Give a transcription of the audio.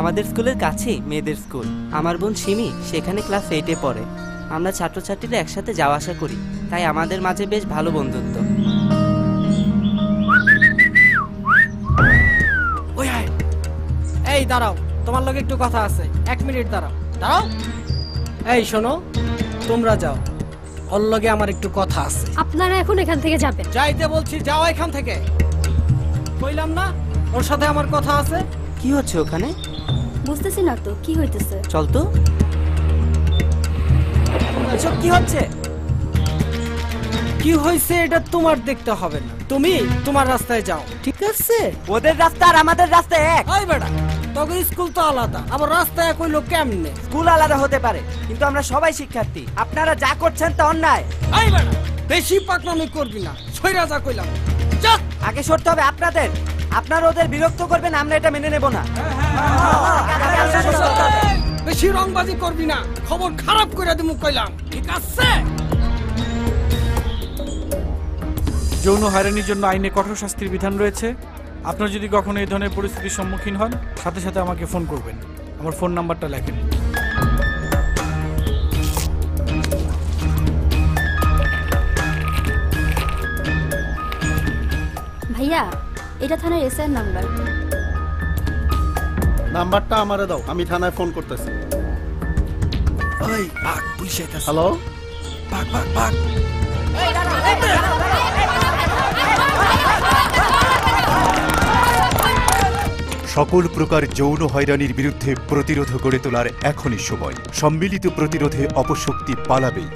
আমাদের স্কুলের কাছেই মেয়েদের স্কুল। আমার বোন সিমি সেখানে ক্লাস 8-এ পড়ে। আমরা ছাত্রছাত্রীরা একসাথে যাওয়া আসা করি, তাই আমাদের মাঝে বেশ ভালো বন্ধুত্ব। এই দাঁড়াও, তোমার লগে একটু কথা আছে। 1 মিনিট দাঁড়াও। এই শোনো, তোমরা যাও, ওর লগে আমার একটু কথা আছে। আপনারা এখন এখান থেকে যাবেন। যাইতে বলছি, যাও এখান থেকে। কইলাম না ওর সাথে আমার কথা আছে। কি হচ্ছে ওখানে? বুঝতেছি না তো কি হইতেছে। চল তো। এসব কি হচ্ছে? কি হয়েছে এটা তোমার দেখতে হবে না, তুমি তোমার রাস্তায় যাও, ঠিক আছে? ওদের রাস্তা আর আমাদের রাস্তা এক। ওই বেটা, তবে স্কুল তো আলাদা, আবার রাস্তা এক হইলো কেমনে? স্কুল আলাদা হতে পারে, কিন্তু আমরা সবাই শিক্ষার্থী। আপনারা যা করছেন তা অন্যায়। এই বেটা, বেশি পাকনামি করবি না, সইরা যা কইলাম। যা। আগে সরতে হবে আপনাদের। আপনারা ওদের বিরক্ত করবেন, আমরা এটা মেনে নেব না। বেশি রংবাজি করবি না, খবর খারাপ করে দিমু কইলাম, ঠিক আছে? যৌন হয়রানির জন্য আইনে কঠোর শাস্তির বিধান রয়েছে। আপনার যদি কখনো এই ধরনের পরিস্থিতির সম্মুখীন হন, সাথে সাথে আমাকে ফোন করবেন। আমার ফোন নাম্বারটা লেখেন। ভাইয়া, এটা থানার এসআই নাম্বার। নাম্বারটা আমারে দাও, আমি থানায় ফোন করতেছি। ওই ভাগ, পুলিশ আইতাছে। হ্যালো, ভাগ ভাগ ভাগ। সকল প্রকার যৌন হয়রানির বিরুদ্ধে প্রতিরোধ গড়ে তোলার এখনই সময়। সম্মিলিত প্রতিরোধে অপশক্তি পালাবেই।